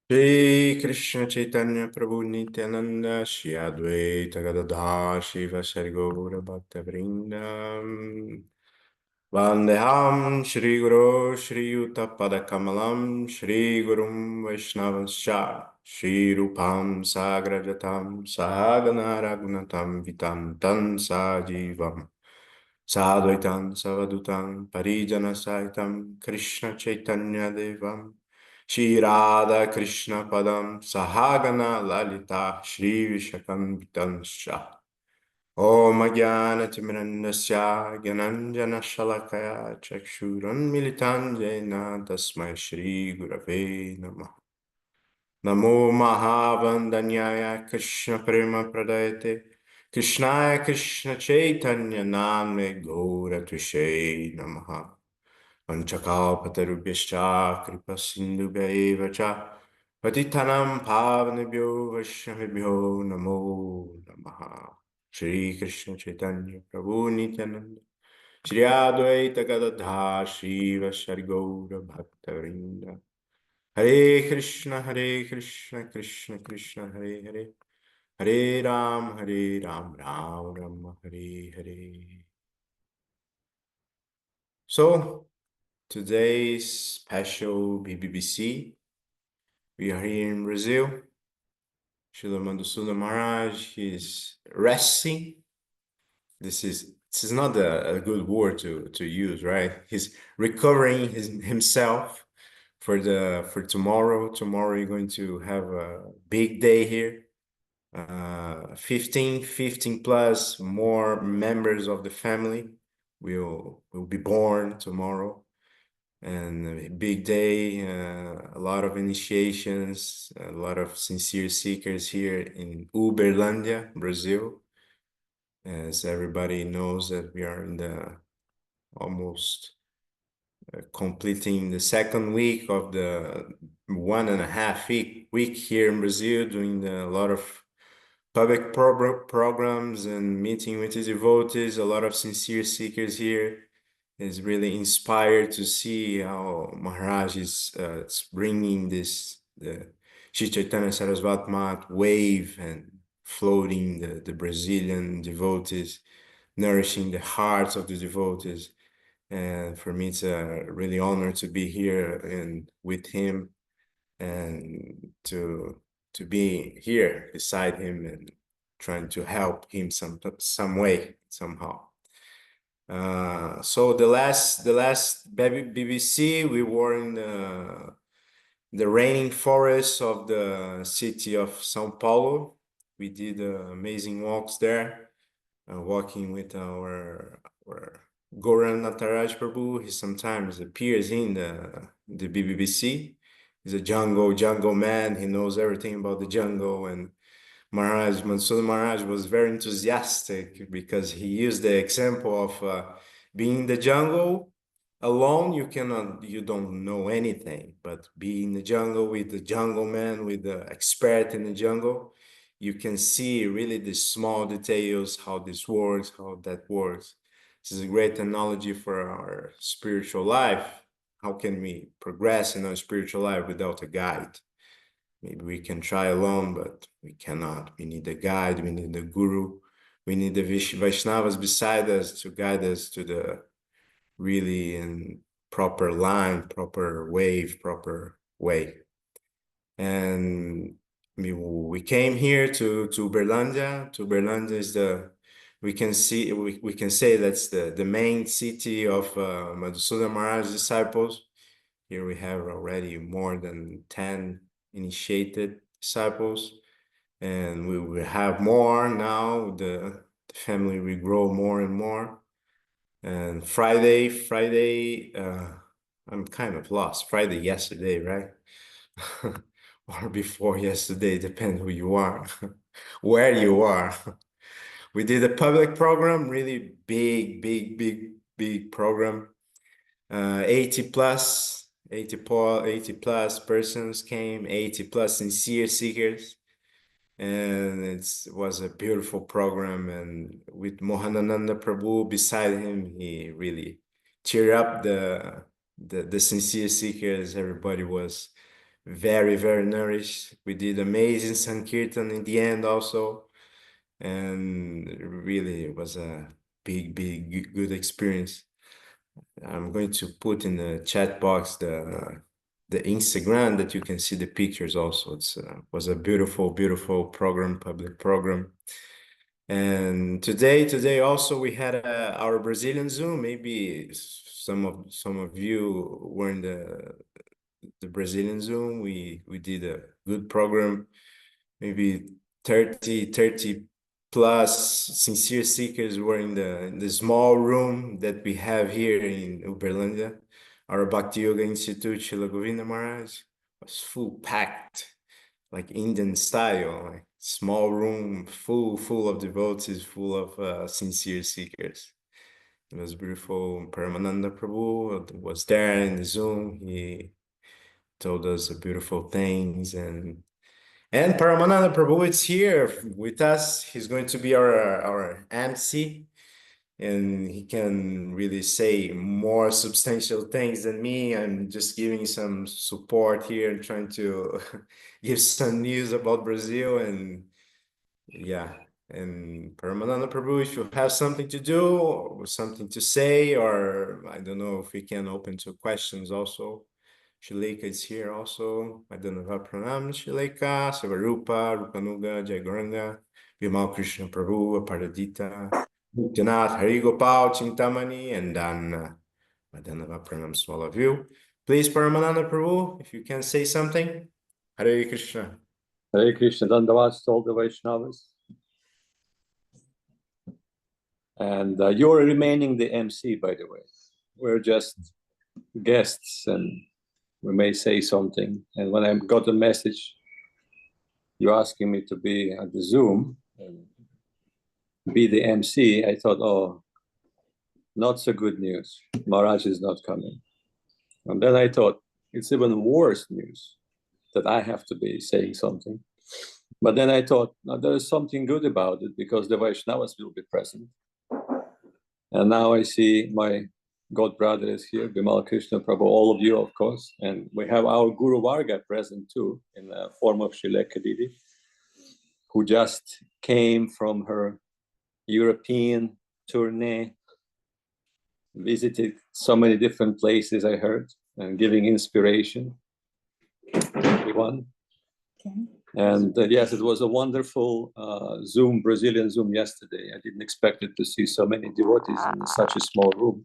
Shri Krishna Chaitanya Prabhu Nityananda Shri Advaita Gadadhar Shiva Shri Gaura Bhakta Vrindam Vandeham Shri Guru Shri Yuta Pada Kamalam Shri Gurum Vaishnavascha Shri Rupam Sagrajatam Sahagana Raghunatam Vitam Tan Sajivam Sadvaitam Savadutam Parijana Saitam Krishna Chaitanya Devam Shri Radha Krishna Padam Sahagana Lalita Shri Vishakam Vitansha Om Jnana Timirandasya Gyananjana Shalakaya Chakshuran Militanjena Tasmai Shri Gurave Namah Namo Mahavandanyaya Krishna Prema Pradayate Krishnaya Krishna Chaitanya Name Gaura Tushe Namaha Panchakalpatarubhyascha Kripa Sindhubhya Cha Patitanam Pavanebhyo Vaishnavibhyo Namo Namaha Shri Krishna Chaitanya Prabhu Nityananda Shri Advaita Gadadha Shri Vasari Gaura Bhakta Hare Krishna, Krishna Krishna, Hare Hare, Hare Ram, Ram Ram, Hare Hare. So, today's special BBBC, we are here in Brazil. Srila Madhusudan Maharaj is resting. This is not a good word to use, right? He's recovering himself for tomorrow. Tomorrow you're going to have a big day here. 15 plus more members of the family will be born tomorrow, and a big day, a lot of initiations, a lot of sincere seekers here in Uberlandia, Brazil. As everybody knows that we are in the almost completing the second week of the 1.5 week here in Brazil, doing a lot of public programs and meeting with the devotees. A lot of sincere seekers here. Is really inspired to see how Maharaj is bringing the Shri Chaitanya Saraswati Mat wave and floating the Brazilian devotees, nourishing the hearts of the devotees. And for me, it's a really honor to be here and with him, and to be here beside him and trying to help him some way somehow. So the last BBC, we were in the raining forest of the city of São Paulo. We did amazing walks there, walking with our Goran Nataraj Prabhu. He sometimes appears in the BBBC. He's a jungle man. He knows everything about the jungle. And Maharaj, Madhusudan Maharaj was very enthusiastic because he used the example of being in the jungle alone. You don't know anything, but be in the jungle with the jungle man, with the expert in the jungle, you can see really the small details, how this works, how that works. This is a great analogy for our spiritual life. How can we progress in our spiritual life without a guide? Maybe we can try alone, but we cannot. We need a guide, we need a guru, we need the Vaishnavas beside us to guide us to the really in proper line, proper wave, proper way. And we came here to Uberlandia. To Uberlandia is we can say that's the main city of Madhusudan Maharaj disciples. Here we have already more than 10 initiated disciples, and we will have more now. The family will grow more and more. And Friday, I'm kind of lost. Friday yesterday, right? Or before yesterday, depends who you are, where you are. We did a public program, really big program. 80 plus 80 plus persons came, 80 plus sincere seekers, and it was a beautiful program. And with Mohanananda Prabhu beside him, he really cheered up the sincere seekers. Everybody was very, very nourished. We did amazing Sankirtan in the end also. And really, it was a big, good experience. I'm going to put in the chat box the Instagram that you can see the pictures also. It's was a beautiful program, public program. And today also we had our Brazilian Zoom. Maybe some of you were in the Brazilian Zoom. We did a good program. Maybe 30 plus sincere seekers were in the small room that we have here in Uberlandia. Our Bhakti Yoga Institute, Srila Govinda Maharaj, was full packed, like Indian style, like small room, full of devotees, full of sincere seekers. It was beautiful. Paramananda Prabhu was there in the Zoom. He told us beautiful things, and Paramananda Prabhu is here with us. He's going to be our MC, and he can really say more substantial things than me. I'm just giving some support here and trying to give some news about Brazil. And yeah, and Paramananda Prabhu, if you have something to do or something to say, or I don't know if we can open to questions also. Shileka is here also. Madhanava Pranam, Shileka, Savarupa, Rupanuga, Jayagoranga, Vimal Krishna Prabhu, Paradita, Bhuktanath, Harigopal, Chintamani, and then Madhanava Pranam to all of you. Please, Paramananda Prabhu, if you can say something. Hare Krishna. Hare Krishna, Dandavats to all the Vaishnavas. And you're remaining the MC, by the way. We're just guests and we may say something. And when I got a message, you asking me to be at the Zoom and be the MC, I thought, oh, not so good news. Maharaj is not coming. And then I thought, it's even worse news that I have to be saying something. But then I thought, no, there is something good about it because the Vaishnavas will be present. And now I see my God brother is here, Bimal Krishna Prabhu, all of you, of course. And we have our Guru Varga present too, in the form of Srileka Didi, who just came from her European tourney, visited so many different places, I heard, and giving inspiration to everyone. Okay. And yes, it was a wonderful Zoom, Brazilian Zoom yesterday. I didn't expect it to see so many devotees in such a small room.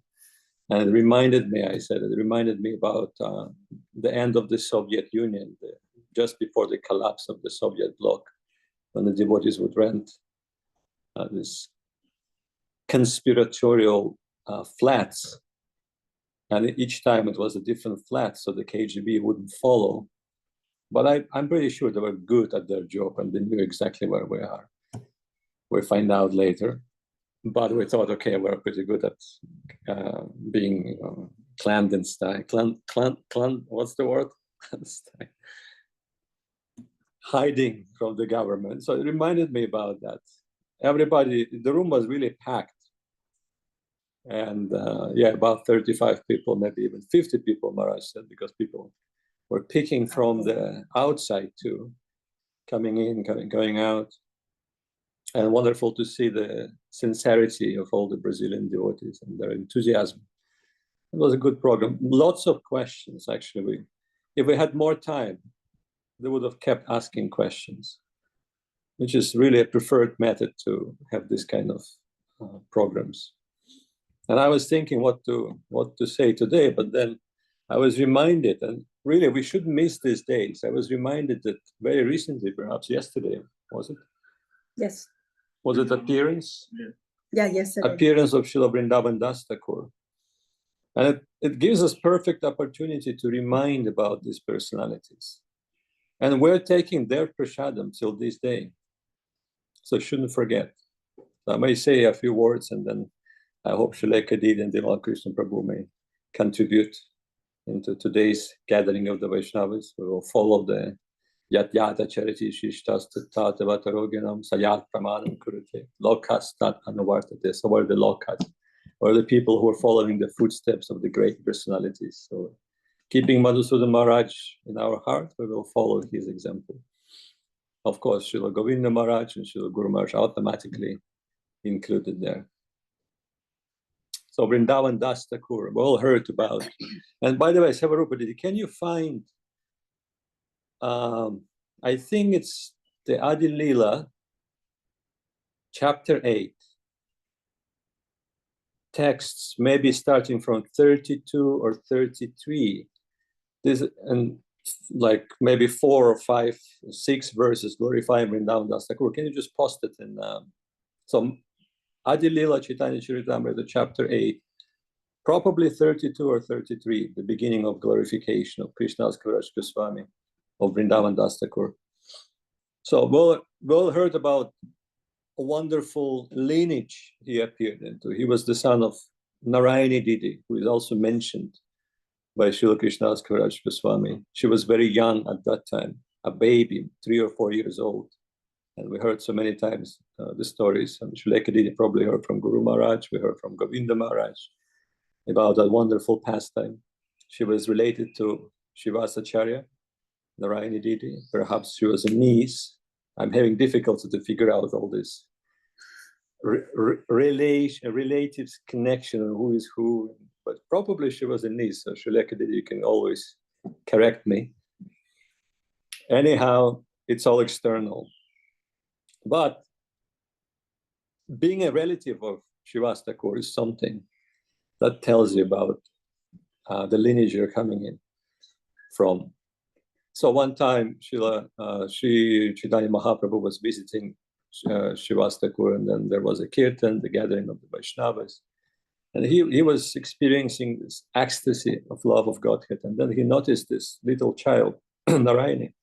And it reminded me, I said, it reminded me about the end of the Soviet Union, just before the collapse of the Soviet bloc, when the devotees would rent this conspiratorial flats. And each time it was a different flat, so the KGB wouldn't follow. But I'm pretty sure they were good at their job and they knew exactly where we are. We'll find out later. But we thought, okay, we're pretty good at being clandestine. What's the word? Hiding from the government. So it reminded me about that. Everybody, the room was really packed. And yeah, about 35 people, maybe even 50 people, Maharaj said, because people were picking from the outside too, coming in, going out. And wonderful to see the sincerity of all the Brazilian devotees and their enthusiasm. It was a good program. Lots of questions, actually. If we had more time, they would have kept asking questions, which is really a preferred method to have this kind of programs. And I was thinking what to say today, but then I was reminded, and really we shouldn't miss these days. I was reminded that very recently, perhaps yesterday, was it? Yes. Was it appearance? Yeah, yesterday. Appearance of Srila Vrindavan Das Thakur. And it gives us perfect opportunity to remind about these personalities. And we're taking their prasadam till this day. So shouldn't forget. So I may say a few words and then I hope Srileka Didi and Vimal Krishna Prabhu may contribute into today's gathering of the Vaishnavas. We will follow the Yat Yata Charity Shishtas Tata Vataroginam Sayat Pramanam Kurute Lokas Tat Anuvartate. So what are the lokas? Or the people who are following the footsteps of the great personalities. So keeping Madhusudan Maharaj in our heart, we will follow his example. Of course, Srila Govinda Maharaj and Srila Guru Maharaj automatically included there. So Vrindavan Das Thakur, we all heard about. And by the way, Sevarupati, can you find, I think it's the Adi Lila, chapter 8, texts maybe starting from 32 or 33. This, and like maybe 4 or 5, 6 verses glorifying Vrindavan Das Thakur. Can you just post it in some Adi Lila Caitanya Caritamrta chapter 8, probably 32 or 33, the beginning of glorification of Krishna's Kaviraj Goswami, of Vrindavan Das Thakur. So we all heard about a wonderful lineage he appeared into. He was the son of Narayani Didi, who is also mentioned by Srila Krishna's Kaviraj Goswami. She was very young at that time, a baby, 3 or 4 years old. And we heard so many times the stories. And Srila Didi probably heard from Guru Maharaj. We heard from Govinda Maharaj about that wonderful pastime. She was related to Shivasacharya, Narayani Didi. Perhaps she was a niece. I'm having difficulty to figure out all this relative connection and who is who. But probably she was a niece. So Srila Didi, you can always correct me. Anyhow, it's all external. But being a relative of Srivas Thakur is something that tells you about the lineage you're coming in from. So one time, Sri Chaitanya Mahaprabhu was visiting Srivas Thakur, and then there was a kirtan, the gathering of the Vaishnavas. And he was experiencing this ecstasy of love of Godhead. And then he noticed this little child, Narayani.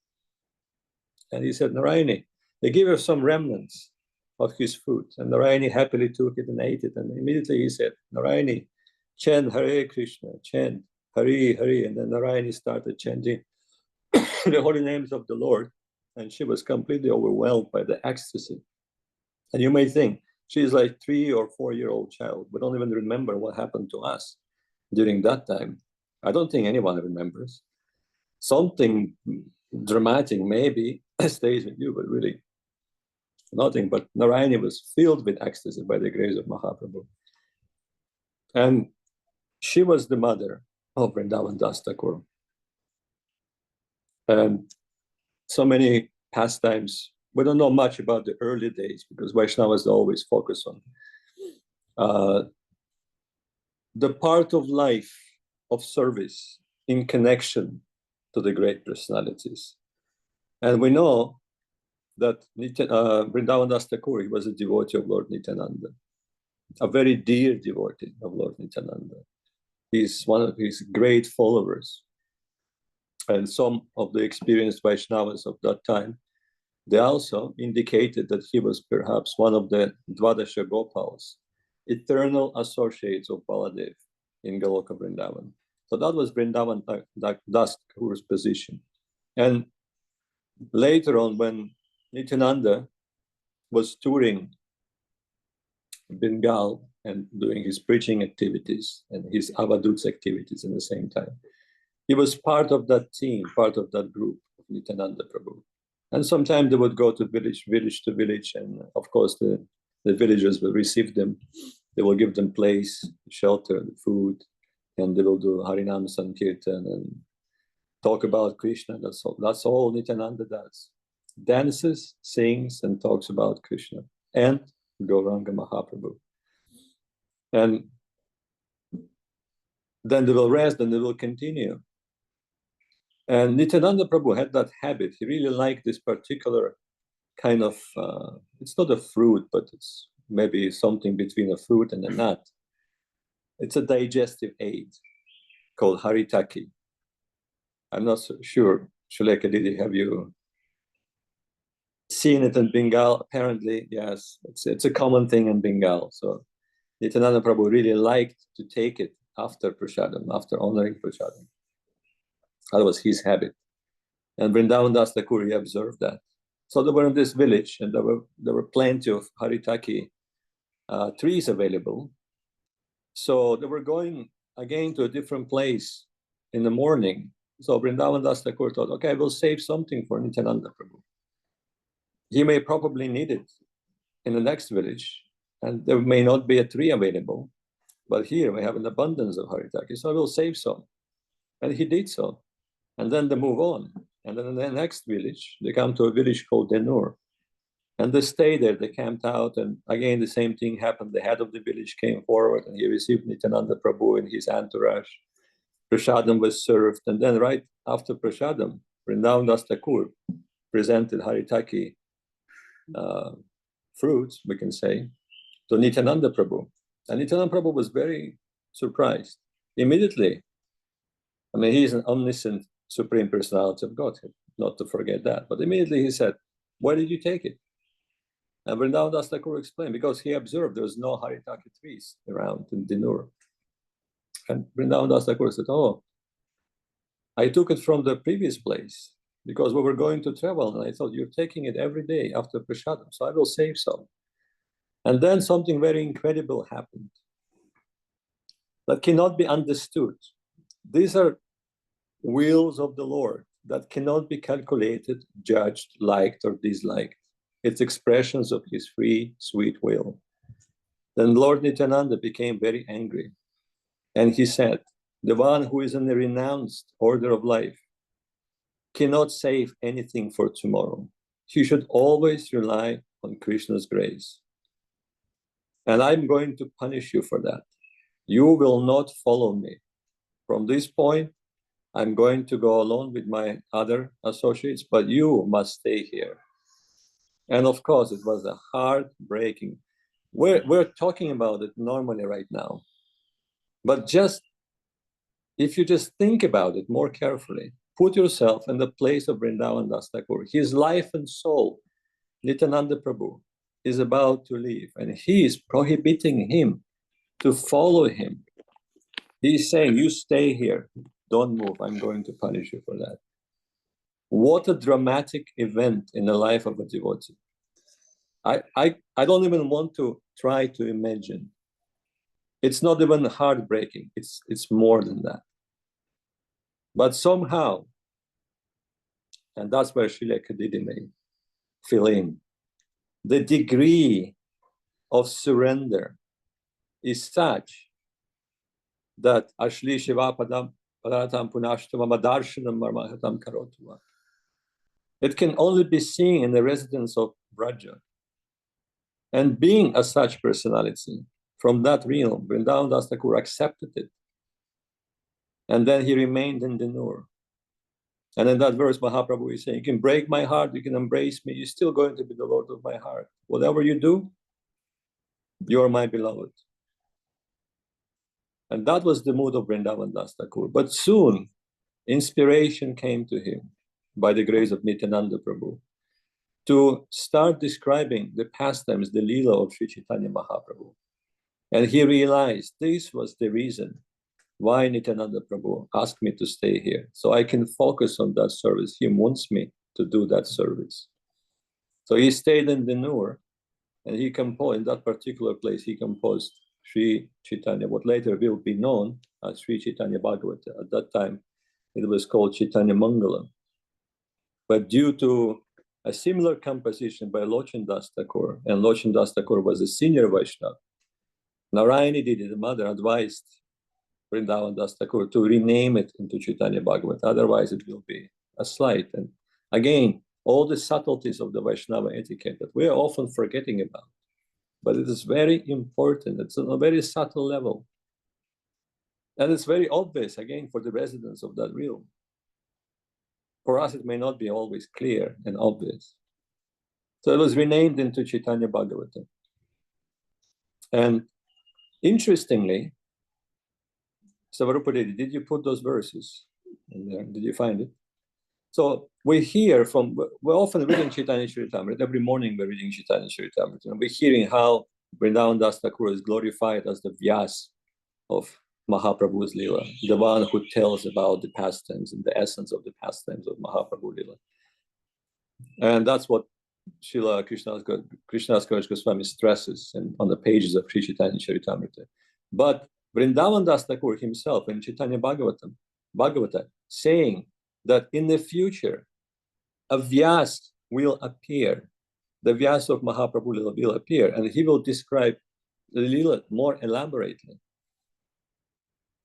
And he said, Narayani, they gave her some remnants of his food. And Narayani happily took it and ate it. And immediately he said, Narayani, chant Hare Krishna, chant Hari Hari. And then Narayani started chanting the holy names of the Lord. And she was completely overwhelmed by the ecstasy. And you may think, she's like 3 or 4-year-old child. We don't even remember what happened to us during that time. I don't think anyone remembers. Something dramatic maybe stays with you, but really nothing. But Narayani was filled with ecstasy by the grace of Mahaprabhu. And she was the mother of Vrindavan Das Thakur. And so many pastimes. We don't know much about the early days because Vaishnavas always focus on the part of life of service in connection to the great personalities. And we know that Vrindavan Das Thakur, he was a devotee of Lord Nityananda, a very dear devotee of Lord Nityananda. He's one of his great followers. And some of the experienced Vaishnavas of that time, they also indicated that he was perhaps one of the Dvadasha Gopals, eternal associates of Baladev in Goloka Vrindavan. So that was Vrindavan Das Thakur's position. And later on, when Nityananda was touring Bengal and doing his preaching activities and his Avaduts activities at the same time, he was part of that team, part of that group of Nityananda Prabhu. And sometimes they would go to village to village, and of course the villagers will receive them. They will give them place, shelter, food, and they will do Harinam Sankirtan and talk about Krishna. That's all Nityananda does. Dances, sings, and talks about Krishna and Gauranga Mahaprabhu. And then they will rest and they will continue. And Nityananda Prabhu had that habit. He really liked this particular kind of, it's not a fruit, but it's maybe something between a fruit and a nut. It's a digestive aid called haritaki. I'm not so sure, Shuleka, have you seen it in Bengal? Apparently, yes, it's a common thing in Bengal. So Nityananda Prabhu really liked to take it after prasadam, after honoring prasadam. That was his habit. And Vrindavan Das Thakur, he observed that. So they were in this village, and there were plenty of haritaki trees available. So they were going again to a different place in the morning. So Vrindavan Das Thakur thought, okay, I will save something for Nityananda Prabhu. He may probably need it in the next village, and there may not be a tree available, but here we have an abundance of Haritaki, so I will save some. And he did so. And then they move on. And then in the next village, they come to a village called Denur. And they stay there, they camped out, and again the same thing happened. The head of the village came forward and he received Nityananda Prabhu and his entourage. Prasadam was served, and then right after Prasadam, Vrindavan Das Thakur presented Haritaki fruits, we can say, to Nityananda Prabhu. And Nityananda Prabhu was very surprised. Immediately, I mean, he is an omniscient Supreme Personality of Godhead, not to forget that. But immediately he said, why did you take it? And Vrindavan Das Thakur explained, because he observed there was no Haritaki trees around in Dinur. And Vrindavan Das Thakur said, oh, I took it from the previous place because we were going to travel. And I thought, you're taking it every day after Prasadam, so I will save some. And then something very incredible happened that cannot be understood. These are wills of the Lord that cannot be calculated, judged, liked, or disliked. It's expressions of his free, sweet will. Then Lord Nityananda became very angry. And he said, the one who is in the renounced order of life cannot save anything for tomorrow. He should always rely on Krishna's grace. And I'm going to punish you for that. You will not follow me. From this point, I'm going to go alone with my other associates, but you must stay here. And of course, it was a heartbreaking. We're talking about it normally right now. But just, if you just think about it more carefully, put yourself in the place of Vrindavan Das Thakur. His life and soul, Nityananda Prabhu, is about to leave, and he is prohibiting him to follow him. He's saying, you stay here, don't move, I'm going to punish you for that. What a dramatic event in the life of a devotee. I don't even want to try to imagine. It's not even heartbreaking, it's more than that. But somehow, and that's where Srila Kadidi may fill in, the degree of surrender is such that Ashli Shiva Padam Padatam Punashtama Madarshanam Marmahatam Karotuma. It can only be seen in the residence of Braja. And being a such personality, from that realm, Vrindavan Das Thakur accepted it. And then he remained in Dinur. And in that verse, Mahaprabhu is saying, you can break my heart, you can embrace me, you're still going to be the Lord of my heart. Whatever you do, you're my beloved. And that was the mood of Vrindavan Das Thakur. But soon, inspiration came to him by the grace of Nityananda Prabhu to start describing the pastimes, the Leela of Sri Chaitanya Mahaprabhu. And he realized this was the reason why Nityananda Prabhu asked me to stay here. So I can focus on that service. He wants me to do that service. So he stayed in Dinur, and he composed, in that particular place, he composed Sri Chaitanya, what later will be known as Sri Chaitanya Bhagavata. At that time, it was called Chaitanya Mangalam. But due to a similar composition by Lochan Das Thakur, and Lochan Das Thakur was a senior Vaishnava, Narayani Didi, the mother, advised Vrindavan Das Thakur to rename it into Chaitanya Bhagavata. Otherwise, it will be a slight. And again, all the subtleties of the Vaishnava etiquette that we are often forgetting about. But it is very important. It's on a very subtle level. And it's very obvious, again, for the residents of that realm. For us, it may not be always clear and obvious. So it was renamed into Chaitanya Bhagavata. And interestingly, Savarupadedi, did you put those verses in there? Did you find it? So we hear from, we're often reading Chaitanya Caritamrta. Every morning we're reading Chaitanya Caritamrta. And we're hearing how Vrindavan Das Thakur is glorified as the Vyas of Mahaprabhu's Leela, the one who tells about the pastimes and the essence of the pastimes of Mahaprabhu Leela. And that's what Srila Krishnadas Kaviraj Goswami stresses on the pages of Sri Chaitanya Caritamrta. But Vrindavan Das Thakur himself in Chaitanya Bhagavatam Bhagavata, saying that in the future, a Vyas will appear. The Vyas of Mahaprabhu Lila will appear, and he will describe the Lila more elaborately.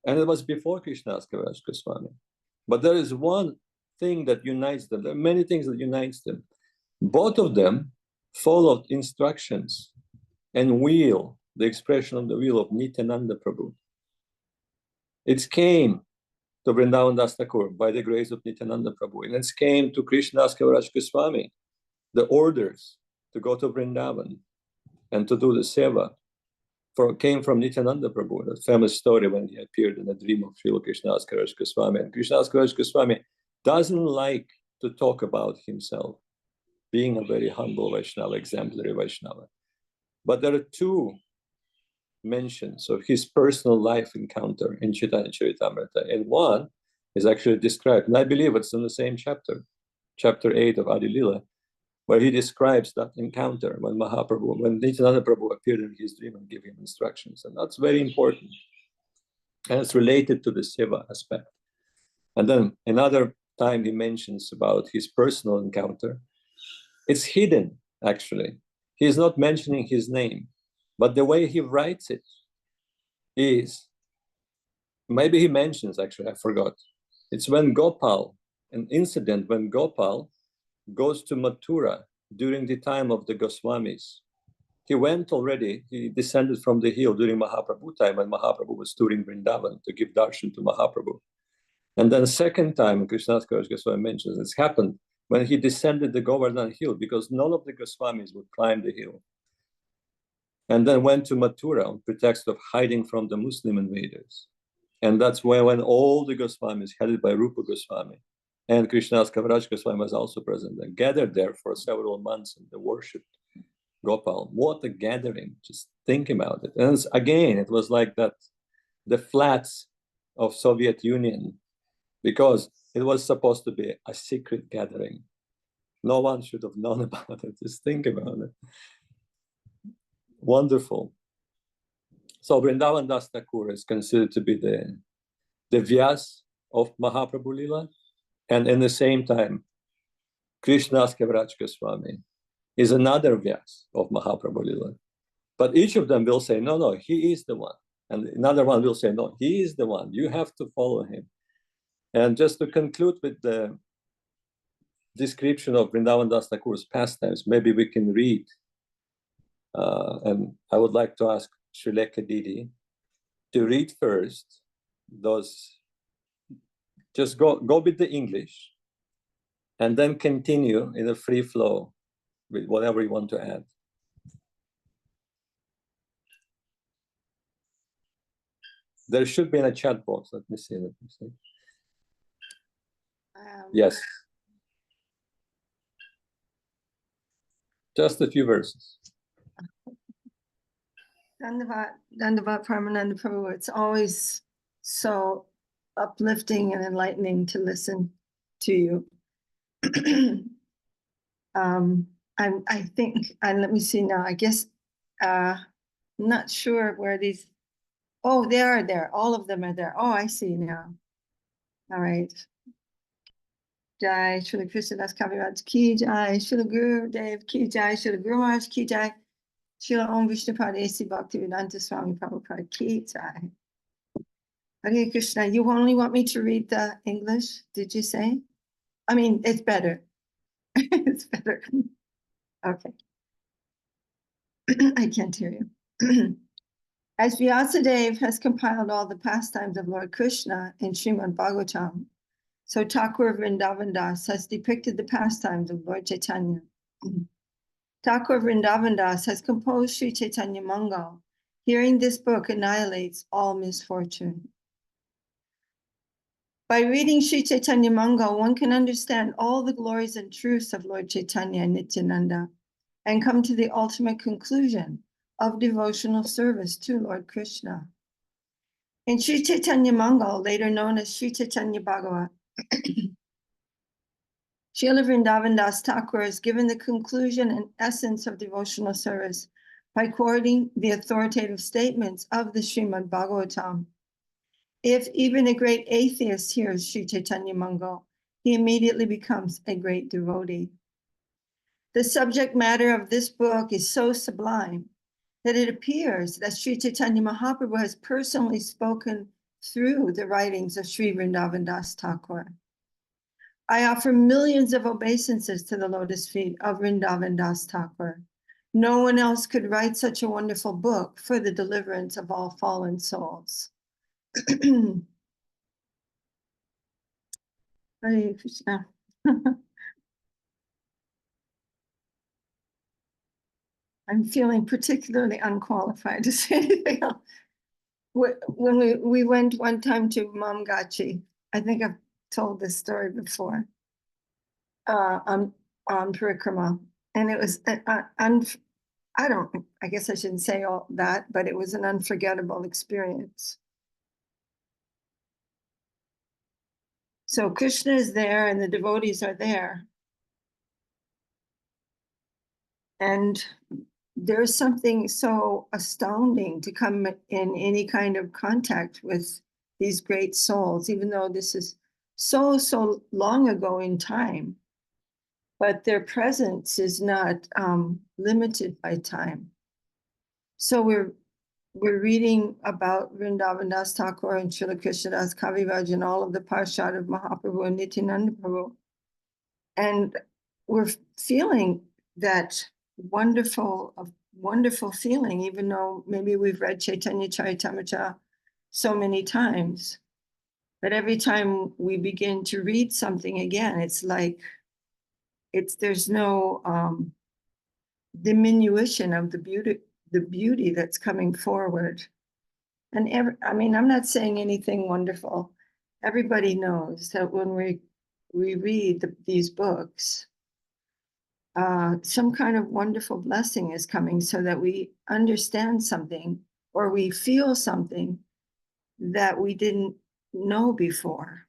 And it was before Krishnadas Kaviraj Goswami. But there is one thing that unites them. There are many things that unites them. Both of them followed instructions and wheel, the expression of the wheel of Nityananda Prabhu. It came to Vrindavan Das Thakur by the grace of Nityananda Prabhu. And it came to Krishnadas Kaviraj Goswami, the orders to go to Vrindavan and to do the seva came from Nityananda Prabhu, that famous story when he appeared in a dream of Srila Krishnadas Kaviraj Goswami. And Krishnadas Kaviraj Goswami doesn't like to talk about himself, being a very humble Vaishnava, exemplary Vaishnava. But there are two mentions of his personal life encounter in Chaitanya Caritamrta. And one is actually described, and I believe it's in the same chapter, chapter 8 of Adi Lila, where he describes that encounter when Nityananda Prabhu appeared in his dream and gave him instructions. And that's very important. And it's related to the seva aspect. And then another time he mentions about his personal encounter. It's hidden, actually. He's not mentioning his name, but the way he writes it is, maybe he mentions, actually, I forgot. It's when Gopal, an incident when Gopal goes to Mathura during the time of the Goswamis. He went already, he descended from the hill during Mahaprabhu time when Mahaprabhu was touring Vrindavan to give darshan to Mahaprabhu. And then second time, Krishnadas Kaviraj Goswami mentions, it's happened when he descended the Govardhan hill because none of the Goswamis would climb the hill. And then went to Mathura on pretext of hiding from the Muslim invaders. And that's when all the Goswamis, headed by Rupa Goswami, and Krishnadas Kaviraj Goswami was also present, and gathered there for several months and they worshipped Gopal. What a gathering, just think about it. And again, it was like that, the flats of Soviet Union, because it was supposed to be a secret gathering. No one should have known about it, just think about it. Wonderful. So Vrindavan Das Thakur is considered to be the Vyas of Mahaprabhu Lila. And in the same time, Krishnadas Kaviraj Goswami is another Vyas of Mahaprabhu Lila. But each of them will say, no, no, he is the one. And another one will say, no, he is the one. You have to follow him. And just to conclude with the description of Vrindavan Das Thakur's pastimes, maybe we can read. And I would like to ask Srilekha Didi to read first those. Just go with the English and then continue in a free flow with whatever you want to add. There should be in a chat box. Let me see. Yes. Just a few verses. Dandavat Paramananda Prabhu. It's always so uplifting and enlightening to listen to you. I think, and let me see now, I guess, I'm not sure where these, oh, they are there. All of them are there. Oh, I see now. All right. Jai, Srila Krishnadas Kaviraj Ki Jai, Srila Guru Dev Ki Jai, Srila Guru Maharaj Ki Jai, Srila Om Vishnupada A.C. Bhaktivedanta Swami Prabhupada Ki Jai. Hare Krishna, you only want me to read the English, did you say? I mean, it's better. It's better. Okay. I can't hear you. As Vyasadeva has compiled all the pastimes of Lord Krishna in Srimad Bhagavatam, so Thakur of Vrindavan Das has depicted the pastimes of Lord Chaitanya. Thakur of Vrindavan Das has composed Sri Chaitanya Mangal. Hearing this book annihilates all misfortune. By reading Sri Chaitanya Mangal, one can understand all the glories and truths of Lord Chaitanya and Nityananda and come to the ultimate conclusion of devotional service to Lord Krishna. In Sri Chaitanya Mangal, later known as Sri Chaitanya Bhagavat, Srila Vrindavan Das Thakur has given the conclusion and essence of devotional service by quoting the authoritative statements of the Srimad Bhagavatam. If even a great atheist hears Sri Chaitanya Mangal, he immediately becomes a great devotee. The subject matter of this book is so sublime that it appears that Sri Chaitanya Mahaprabhu has personally spoken through the writings of Sri Vrindavan Das Thakur. I offer millions of obeisances to the lotus feet of Vrindavan Das Thakur. No one else could write such a wonderful book for the deliverance of all fallen souls. Hare Krishna. I'm feeling particularly unqualified to say anything else. When we went one time to Mamgachi, I think I've told this story before, on Parikrama, and it was I guess I shouldn't say all that, but it was an unforgettable experience. So Krishna is there and the devotees are there. And there's something so astounding to come in any kind of contact with these great souls, even though this is so long ago in time, but their presence is not limited by time. So we're reading about Vrindavan Das Thakur and Srila Krishnadas Kaviraj and all of the Parshad of Mahaprabhu and Nityananda Prabhu. And we're feeling that wonderful feeling, even though maybe we've read Caitanya Caritamrta so many times. But every time we begin to read something again, it's like there's no diminution of the beauty that's coming forward. And I'm not saying anything wonderful. Everybody knows that when we read these books, some kind of wonderful blessing is coming so that we understand something or we feel something that we didn't know before.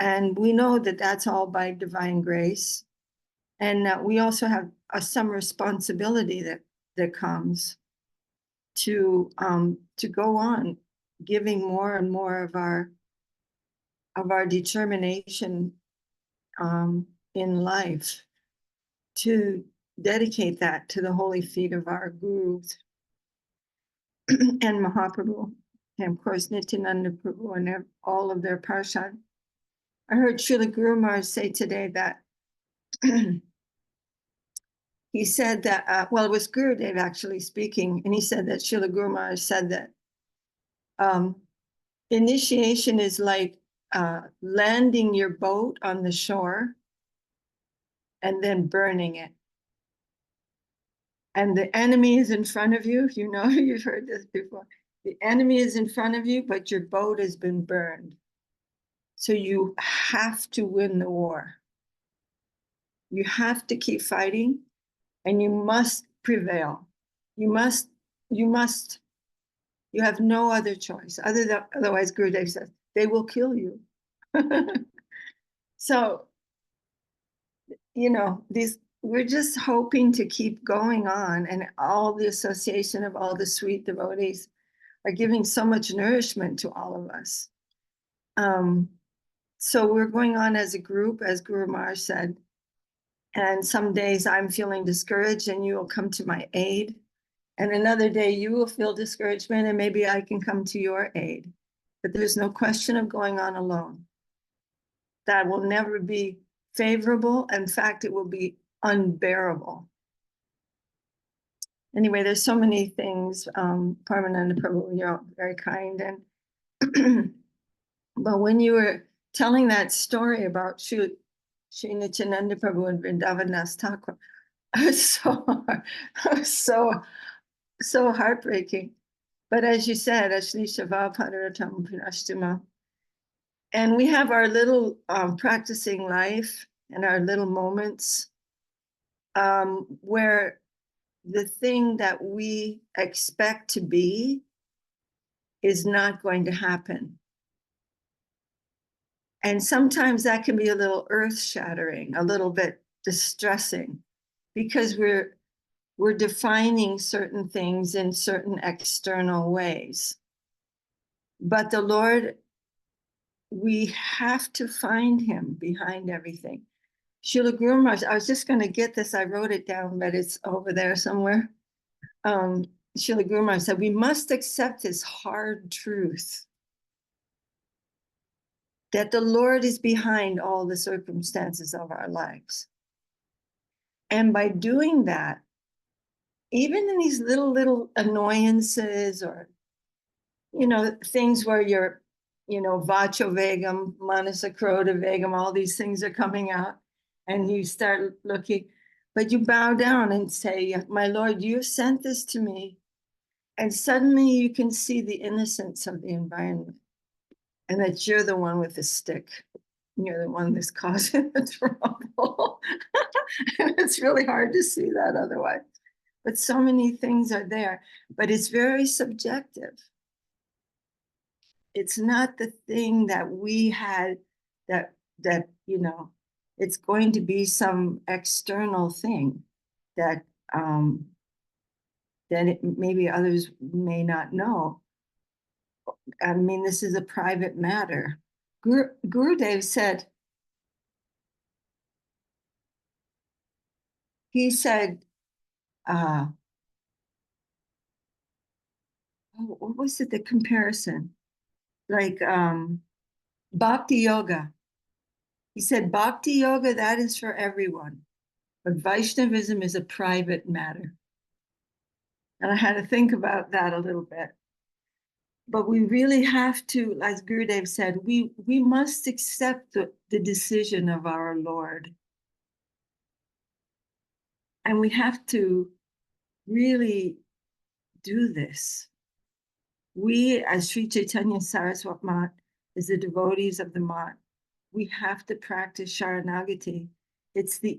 And we know that that's all by divine grace. And we also have some responsibility that comes to go on giving more and more of our determination in life to dedicate that to the holy feet of our gurus and Mahaprabhu, and of course Nityananda Prabhu and all of their parshad. I heard Srila Guru Maharaj say today that he said that, well, it was Gurudev actually speaking, and he said that Srila Guru Maharaj said that initiation is like landing your boat on the shore and then burning it. And the enemy is in front of you. You know, you've heard this before. The enemy is in front of you, but your boat has been burned. So you have to win the war. You have to keep fighting and you must prevail. You have no other choice. Otherwise, Gurudev says, they will kill you. So, you know, we're just hoping to keep going on, and all the association of all the sweet devotees are giving so much nourishment to all of us. So we're going on as a group, as Guru Maharaj said, and some days I'm feeling discouraged and you will come to my aid. And another day you will feel discouragement and maybe I can come to your aid. But there's no question of going on alone. That will never be favorable. In fact, it will be unbearable. Anyway, there's so many things. Paramananda Prabhu, you're very kind. And but when you were telling that story about Sri Nityananda Prabhu and Vrindavan Das Thakur, so heartbreaking. But as you said, Ashli Shava Padaratam Punashtuma. And we have our little practicing life and our little moments where the thing that we expect to be is not going to happen. And sometimes that can be a little earth-shattering, a little bit distressing, because we're defining certain things in certain external ways. But the Lord, we have to find him behind everything. Srila Guru Maharaj, I was just going to get this, I wrote it down, but it's over there somewhere. Srila Guru Maharaj said, we must accept this hard truth that the Lord is behind all the circumstances of our lives. And by doing that, even in these little annoyances or, things where you're, vacho vegam, manasa krodha vegam, all these things are coming out and you start looking, but you bow down and say, my Lord, you sent this to me. And suddenly you can see the innocence of the environment and that you're the one with the stick. You're the one that's causing the trouble. And it's really hard to see that otherwise. But so many things are there, but it's very subjective. It's not the thing that we had that it's going to be some external thing that maybe others may not know. I mean, this is a private matter. Gurudev said, what was it, the comparison? Like bhakti yoga. He said, bhakti yoga, that is for everyone. But Vaishnavism is a private matter. And I had to think about that a little bit. But we really have to, as Gurudev said, we must accept the decision of our Lord. And we have to really do this. We, as Sri Caitanya Saraswat Mat, as the devotees of the Mat, we have to practice Sharanagati. It's the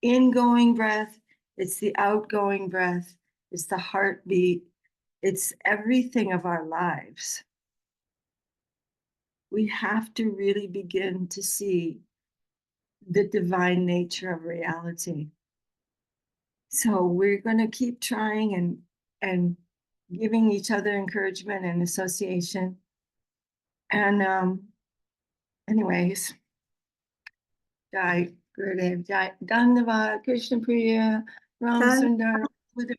ingoing breath, it's the outgoing breath, it's the heartbeat, it's everything of our lives. We have to really begin to see the divine nature of reality. So we're going to keep trying and giving each other encouragement and association. And anyways, Jai Gurudev, Jai Dandavad, Krishna Priya, Ram Sundar, Buddha.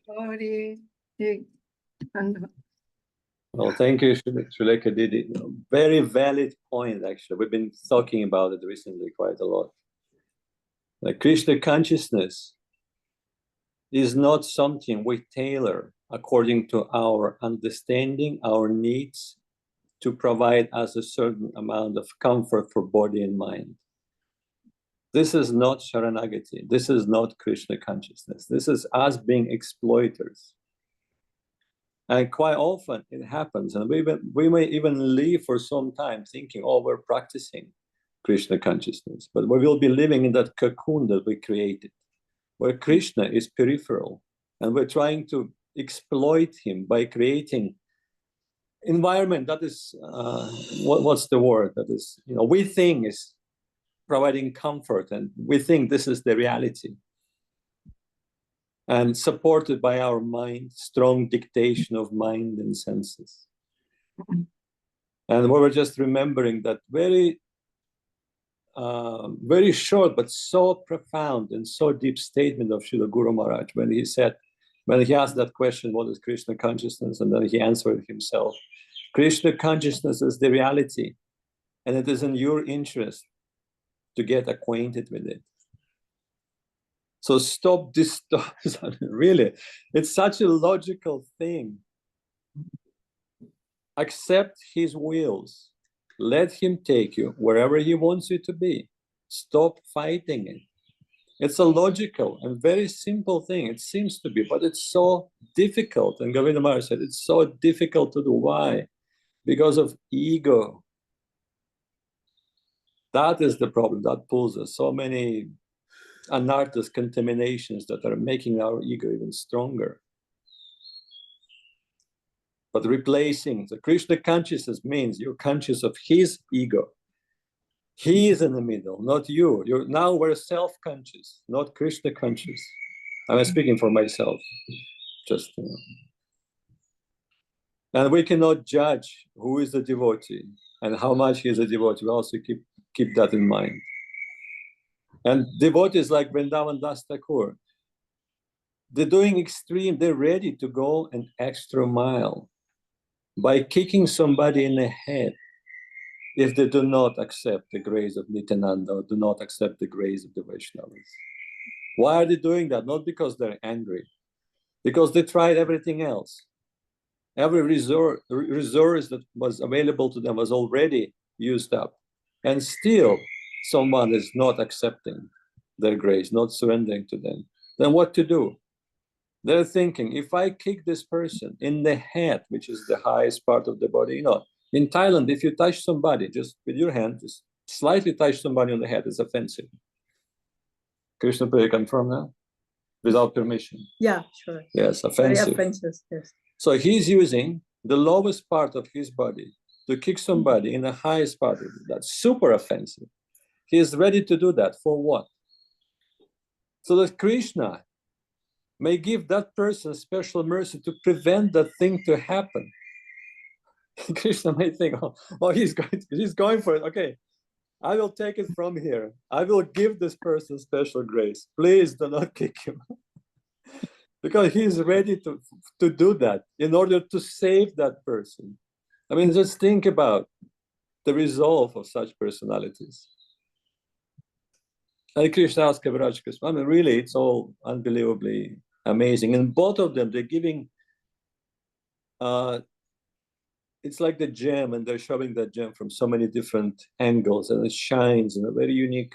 Well, thank you, Srileka Didi. Very valid point, actually. We've been talking about it recently quite a lot. Like Krishna consciousness is not something we tailor according to our understanding, our needs, to provide us a certain amount of comfort for body and mind. This is not Sharanagati. This is not Krishna consciousness. This is us being exploiters. And quite often it happens, and we may even live for some time thinking, oh, we're practicing Krishna consciousness, but we will be living in that cocoon that we created, where Krishna is peripheral, and we're trying to exploit him by creating environment that is, what's the word, that is, we think is providing comfort, and we think this is the reality. And supported by our mind, strong dictation of mind and senses. And we were just remembering that very short but so profound and so deep statement of Srila Guru Maharaj when he asked that question, what is Krishna consciousness? And then he answered himself, Krishna consciousness is the reality, and it is in your interest to get acquainted with it. So stop this stuff. Really, it's such a logical thing. Accept his wills. Let him take you wherever he wants you to be. Stop fighting it. It's a logical and very simple thing. It seems to be, but it's so difficult. And Govinda Maharaj said, it's so difficult to do. Why? Because of ego. That is the problem that pulls us. So many anarthas, contaminations that are making our ego even stronger. But replacing the Krishna consciousness means you're conscious of his ego. He is in the middle, not you. Now we're self-conscious, not Krishna conscious. I'm speaking for myself, just And we cannot judge who is the devotee and how much he is a devotee. We also keep that in mind. And devotees like Vrindavan Das Thakur, they're doing extreme, they're ready to go an extra mile by kicking somebody in the head if they do not accept the grace of Nityananda or do not accept the grace of the Vaishnavas. Why are they doing that? Not because they're angry, because they tried everything else. Every resource that was available to them was already used up. And still, someone is not accepting their grace, not surrendering to them. Then what to do? They're thinking, if I kick this person in the head, which is the highest part of the body, in Thailand, if you touch somebody, just with your hand, just slightly touch somebody on the head, it's offensive. Krishna, can you confirm that? Without permission. Yeah, sure. Yes, offensive. Very offensive, yes. So he's using the lowest part of his body to kick somebody in the highest part of it. That's super offensive. He is ready to do that. For what? So that Krishna may give that person special mercy to prevent that thing to happen. Krishna may think, oh, he's going for it. Okay, I will take it from here. I will give this person special grace. Please do not kick him. Because he's ready to do that in order to save that person. I mean, just think about the resolve of such personalities. And Krishna asked Kaviraj Krishna, I mean, really, it's all unbelievably amazing. And both of them, they're giving, it's like the gem, and they're showing that gem from so many different angles, and it shines in a very unique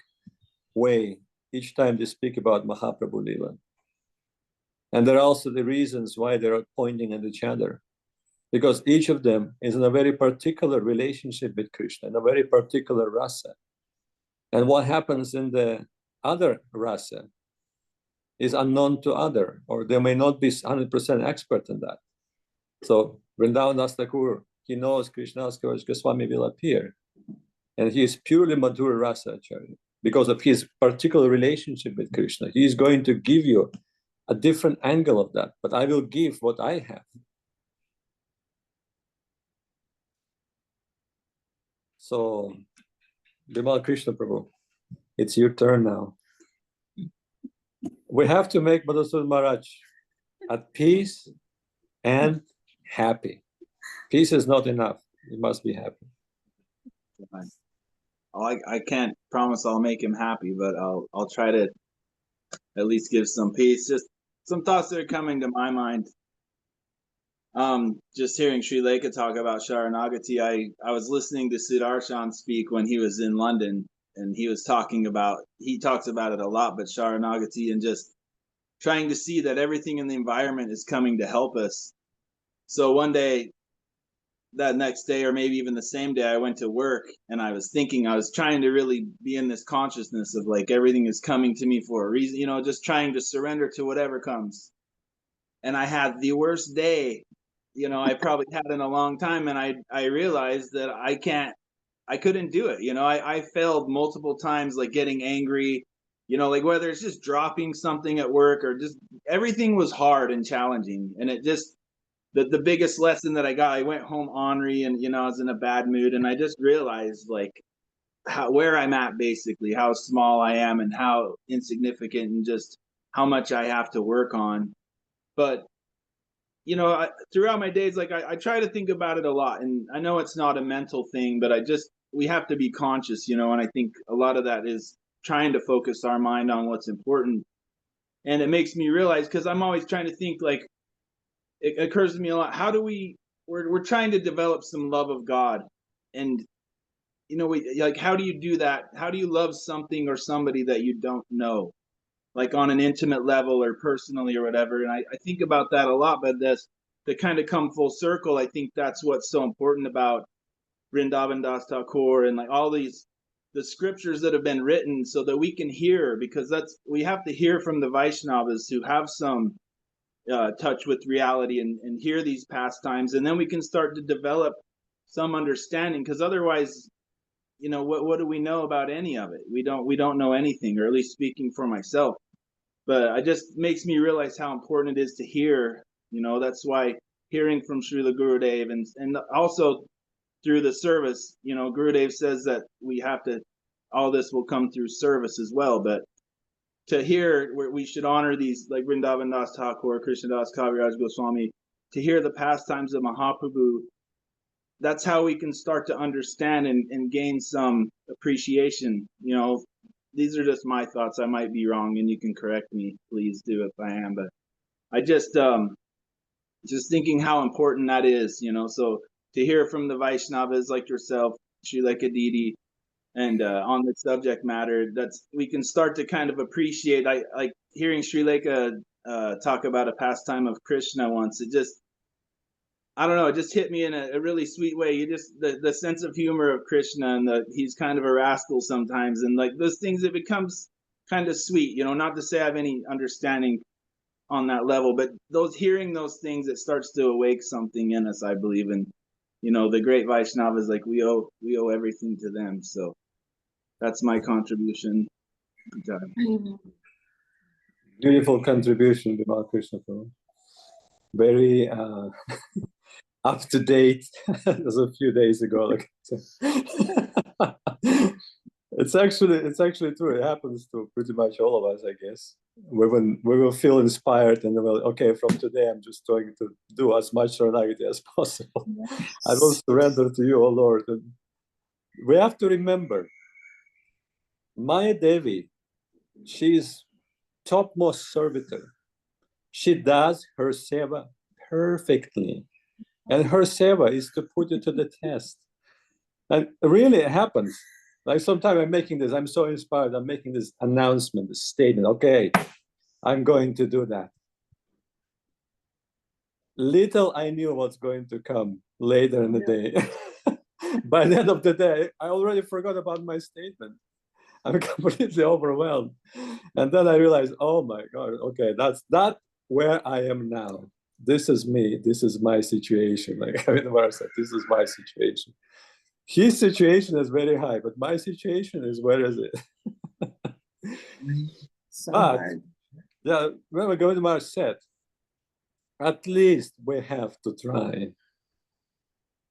way each time they speak about Mahaprabhu Lila. And there are also the reasons why they're pointing at each other, because each of them is in a very particular relationship with Krishna, in a very particular rasa. And what happens in the other rasa is unknown to other, or they may not be 100% expert in that. So Vrindavan Das Thakur, he knows Krishna's Goswami will appear, and he is purely Madhura Rasa Acharya. Because of his particular relationship with Krishna, he is going to give you a different angle of that, but I will give what I have. So, Bimal Krishna Prabhu, it's your turn now. We have to make Madhusudan Maharaj at peace and happy. Peace is not enough. You must be happy. I can't promise I'll make him happy, but I'll try to at least give some peace. Just some thoughts that are coming to my mind. Just hearing Sri Leka talk about Sharanagati, I was listening to Sudarshan speak when he was in London, and he talks about it a lot, but Sharanagati, and just trying to see that everything in the environment is coming to help us. So one day, that next day, or maybe even the same day, I went to work, and I was trying to really be in this consciousness of like everything is coming to me for a reason, just trying to surrender to whatever comes. And I had the worst day, I probably had in a long time, and I realized that I couldn't do it. I failed multiple times, like getting angry, like whether it's just dropping something at work or just everything was hard and challenging. And it just, the biggest lesson that I went home ornery, and I was in a bad mood, and I just realized like where I'm at, basically how small I am and how insignificant, and just how much I have to work on. But throughout my days, like I try to think about it a lot, and I know it's not a mental thing, but we have to be conscious, and I think a lot of that is trying to focus our mind on what's important. And it makes me realize, because I'm always trying to think, like, it occurs to me a lot, how do we're trying to develop some love of God, and how do you do that? How do you love something or somebody that you don't know, like on an intimate level or personally or whatever? And I think about that a lot, but to kind of come full circle, I think that's what's so important about Vrindavan Das Thakur and like all the scriptures that have been written, so that we can hear, because we have to hear from the Vaishnavas who have some touch with reality, and hear these pastimes, and then we can start to develop some understanding, because otherwise, what do we know about any of it? We don't know anything, or at least speaking for myself. But it just makes me realize how important it is to hear. That's why hearing from Srila Gurudev, and also through the service, you know, Gurudev says that we have to, all this will come through service as well. But to hear where we should honor these, like Vrindavan Das Thakur, Krishna Das Kaviraj Goswami, to hear the pastimes of Mahaprabhu, that's how we can start to understand and gain some appreciation. You know, these are just my thoughts. I might be wrong, and you can correct me, please do if I am. But I just thinking how important that is, you know. So to hear from the Vaishnavas like yourself, Srila Kadidi, and on the subject matter, that's, we can start to kind of appreciate. I like hearing Srileka talk about a pastime of Krishna once. It just, I don't know, it just hit me in a really sweet way. You just, the sense of humor of Krishna, and he's kind of a rascal sometimes, and like those things, it becomes kind of sweet, you know. Not to say I have any understanding on that level, but those, hearing those things, it starts to awake something in us, I believe. And you know, the great Vaishnavas, like we owe everything to them. So that's my contribution. Beautiful contribution, Vimal Krishna Prabhu. Very up to date. It was a few days ago. Like, it's actually true. It happens to pretty much all of us, I guess. We will feel inspired, and well, okay, from today I'm just trying to do as much Sharanagati as possible. Yes. I will surrender to you, O Lord. And we have to remember, Maya Devi, she is topmost servitor. She does her seva perfectly, and her seva is to put you to the test. And really, it happens. Like sometimes I'm making this, I'm so inspired, I'm making this announcement, this statement, okay, I'm going to do that. Little I knew what's going to come later in the day. By the end of the day, I already forgot about my statement. I'm completely overwhelmed. And then I realized, oh my God, okay, that's where I am now. This is me, this is my situation. Like Maharaj said, this is my situation. His situation is very high, but my situation is, where is it? So but, hard. yeah, when Maharaj said, at least we have to try.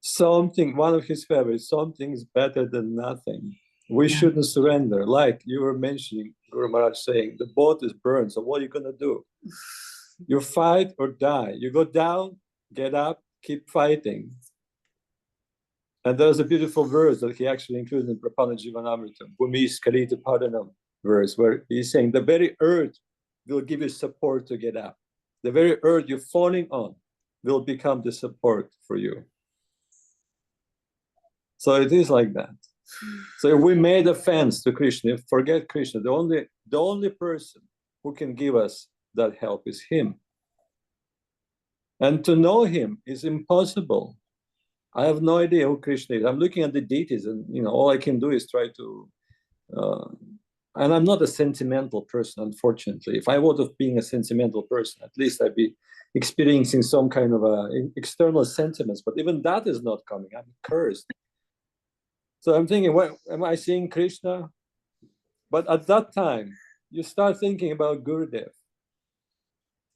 Something, one of his favorites, something's better than nothing. We shouldn't surrender. Like you were mentioning, Guru Maharaj saying, the boat is burned, so what are you going to do? You fight or die. You go down, get up, keep fighting. And there's a beautiful verse that he actually included in Prapanna Jivanamritam, Bhumi Skalita Padanam verse, where he's saying the very earth will give you support to get up. The very earth you're falling on will become the support for you. So it is like that. So if we made offense to Krishna, forget Krishna, the only person who can give us that help is him. And to know him is impossible. I have no idea who Krishna is. I'm looking at the deities, and you know, all I can do is try to. And I'm not a sentimental person, unfortunately. If I would have been a sentimental person, at least I'd be experiencing some kind of external sentiments. But even that is not coming. I'm cursed. So I'm thinking, well, am I seeing Krishna? But at that time, you start thinking about Gurudev,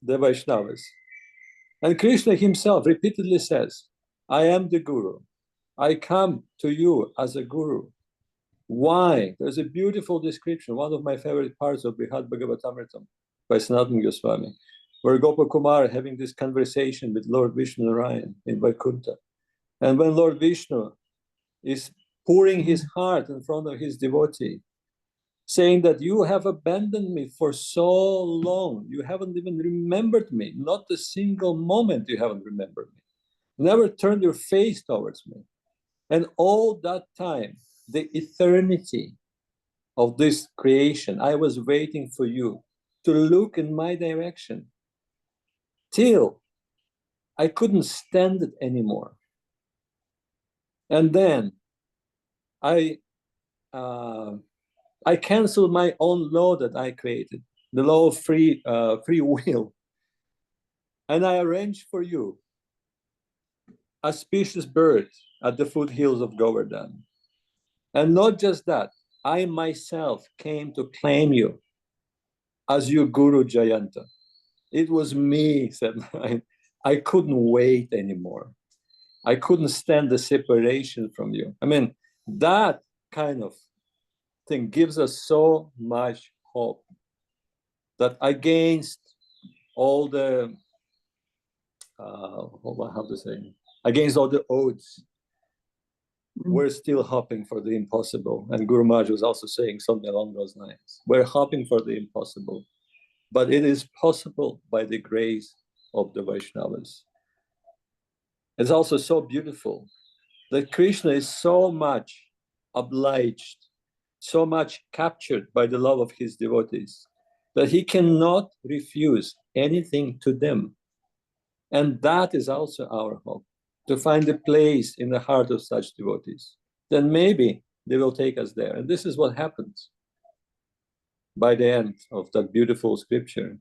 the Vaishnavas. And Krishna himself repeatedly says, I am the Guru. I come to you as a Guru. Why? There's a beautiful description, one of my favorite parts of Brihad Bhagavatamritam by Sanatana Goswami, where Gopakumar having this conversation with Lord Vishnu Narayan in Vaikuntha. And when Lord Vishnu is pouring his heart in front of his devotee, saying that you have abandoned me for so long, you haven't even remembered me, not a single moment you haven't remembered me. Never turned your face towards me. And all that time, the eternity of this creation, I was waiting for you to look in my direction till I couldn't stand it anymore. And then I canceled my own law that I created, the law of free will. And I arranged for you a specious bird at the foothills of Govardhan. And not just that, I myself came to claim you as your Guru Jayanta. It was me, said I. I couldn't wait anymore. I couldn't stand the separation from you. I mean, that kind of thing gives us so much hope that against all the, how to say, against all the odds, we're still hoping for the impossible. And Guru Maharaj was also saying something along those lines. We're hoping for the impossible, but it is possible by the grace of the Vaishnavas. It's also so beautiful that Krishna is so much obliged, so much captured by the love of his devotees, that he cannot refuse anything to them. And that is also our hope, to find a place in the heart of such devotees. Then maybe they will take us there. And this is what happens by the end of that beautiful scripture,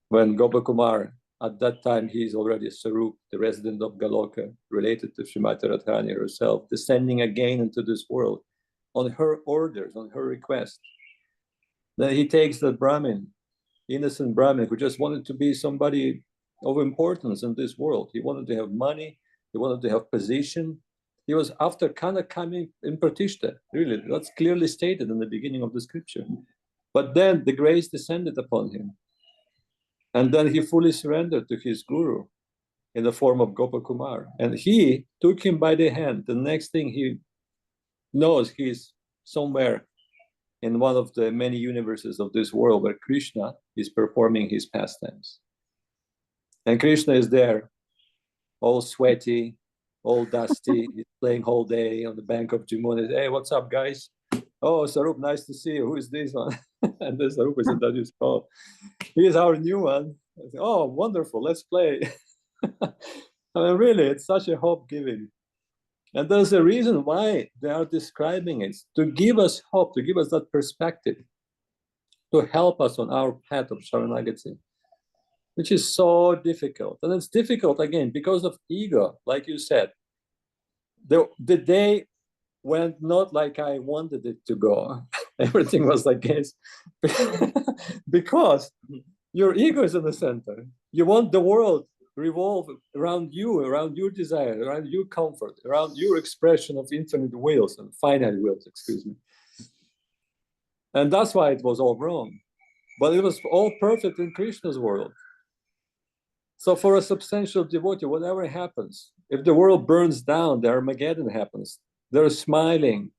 when Gopakumar, at that time he is already Sarup, the resident of Galoka, related to Srimati Radharani herself, descending again into this world on her orders, on her request. Then he takes the Brahmin, innocent Brahmin, who just wanted to be somebody of importance in this world. He wanted to have money, he wanted to have position. He was after Kana coming in Pratishta, really, that's clearly stated in the beginning of the scripture. But then the grace descended upon him. And then he fully surrendered to his guru in the form of Gopakumar. And he took him by the hand. The next thing he knows, he's somewhere in one of the many universes of this world where Krishna is performing his pastimes. And Krishna is there, all sweaty, all dusty. He's playing whole day on the bank of Jamuna. Hey, what's up, guys? Oh, Sarup, nice to see you. Who is this one? And then Sarup said, that is, oh, here's our new one. I said, oh, wonderful, let's play. I mean, really, it's such a hope-giving. And there's a reason why they are describing it, to give us hope, to give us that perspective, to help us on our path of Sharanagati, which is so difficult. And it's difficult, again, because of ego, like you said. The day went not like I wanted it to go. Everything was against, because your ego is in the center. You want the world revolve around you, around your desire, around your comfort, around your expression of infinite wills and finite wills, excuse me. And that's why it was all wrong. But it was all perfect in Krishna's world. So for a substantial devotee, whatever happens, if the world burns down, the Armageddon happens, they're smiling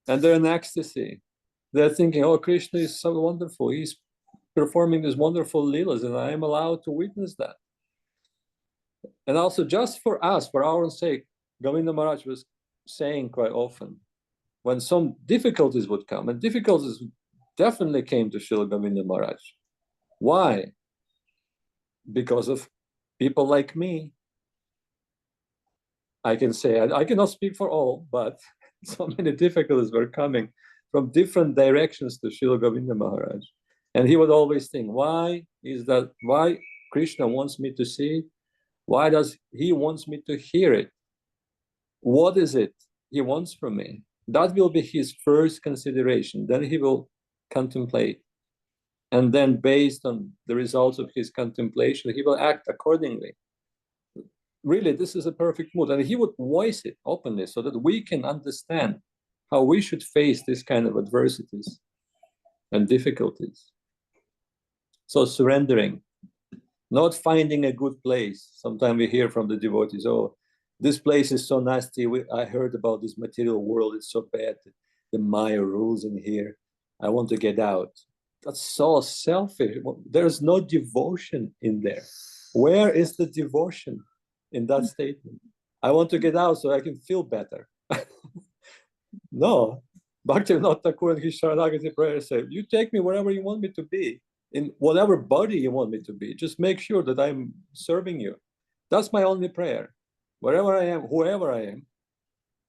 and they're in ecstasy. They're thinking, oh, Krishna is so wonderful. He's performing these wonderful leelas and I am allowed to witness that. And also just for us, for our own sake, Govinda Maharaj was saying quite often, when some difficulties would come, and difficulties definitely came to Srila Govinda Maharaj. Why? Because of people like me. I can say, I cannot speak for all, but so many difficulties were coming from different directions to Srila Govinda Maharaj. And he would always think, why Krishna wants me to see it? Why does he wants me to hear it? What is it he wants from me? That will be his first consideration. Then he will contemplate. And then based on the results of his contemplation, he will act accordingly. Really, this is a perfect mood. And he would voice it openly so that we can understand how we should face this kind of adversities and difficulties. So surrendering, not finding a good place. Sometimes we hear from the devotees, oh, this place is so nasty. I heard about this material world. It's so bad. The Maya rules in here. I want to get out. That's so selfish. There's no devotion in there. Where is the devotion in that statement? I want to get out so I can feel better. No. Bhaktivinoda Thakur in his Sharanagati prayer said, you take me wherever you want me to be, in whatever body you want me to be. Just make sure that I'm serving you. That's my only prayer. Wherever I am, whoever I am,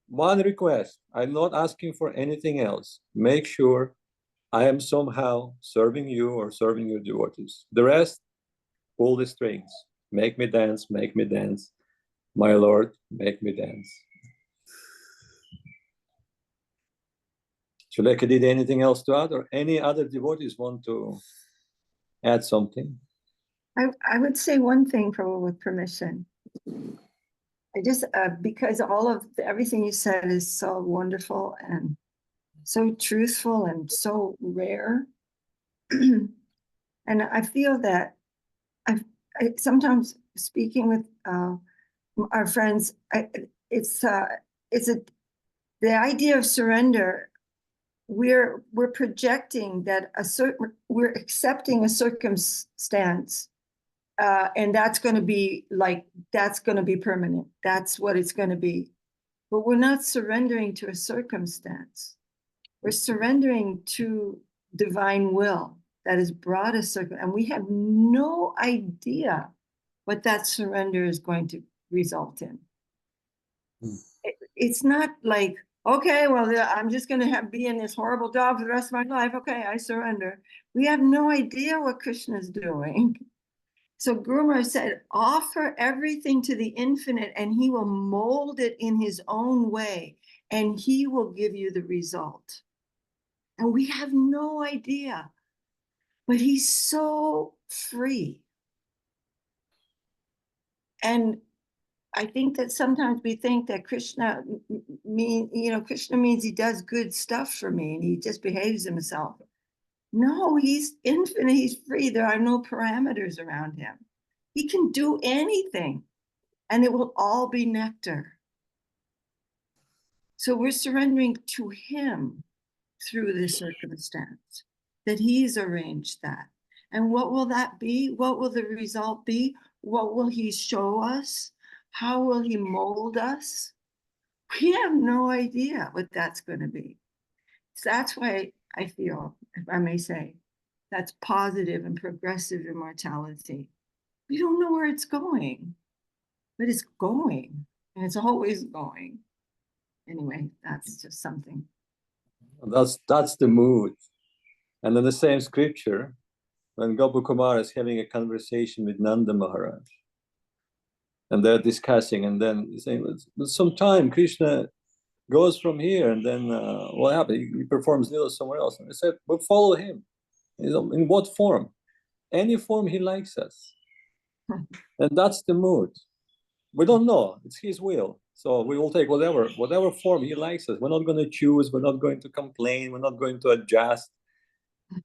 one request, I'm not asking for anything else. Make sure I am somehow serving you or serving your devotees. The rest, pull the strings. Make me dance, make me dance. My Lord, make me dance. Shuleka, did anything else to add, or any other devotees want to add something? I would say one thing, Prabhu, with permission. I just, because all of everything you said is so wonderful and so truthful and so rare. And I feel that I sometimes speaking with our friends, it's the idea of surrender. We're projecting that we're accepting a circumstance, and that's going to be permanent. That's what it's going to be. But we're not surrendering to a circumstance. We're surrendering to divine will that has brought us and we have no idea what that surrender is going to result in. It's not like, okay, well, I'm just going to be in this horrible job for the rest of my life. Okay, I surrender. We have no idea what Krishna is doing. So Guru Maharaj said, offer everything to the infinite and he will mold it in his own way and he will give you the result. And we have no idea, but he's so free. And I think that sometimes we think that Krishna means he does good stuff for me and he just behaves himself. No, he's infinite, he's free. There are no parameters around him. He can do anything and it will all be nectar. So we're surrendering to him through this circumstance, that he's arranged that. And what will that be? What will the result be? What will he show us? How will he mold us? We have no idea what that's going to be. So that's why I feel, if I may say, that's positive and progressive immortality. We don't know where it's going, but it's going, and it's always going. Anyway, that's just something. That's the mood. And in the same scripture, when Gopal Kumar is having a conversation with Nanda Maharaj, and they're discussing, and then he's saying, sometime Krishna goes from here, and then what happened? He performs Lila somewhere else. And I said, we'll follow him. In what form? Any form he likes us. And that's the mood. We don't know. It's his will. So we will take whatever form he likes us. We're not going to choose. We're not going to complain. We're not going to adjust.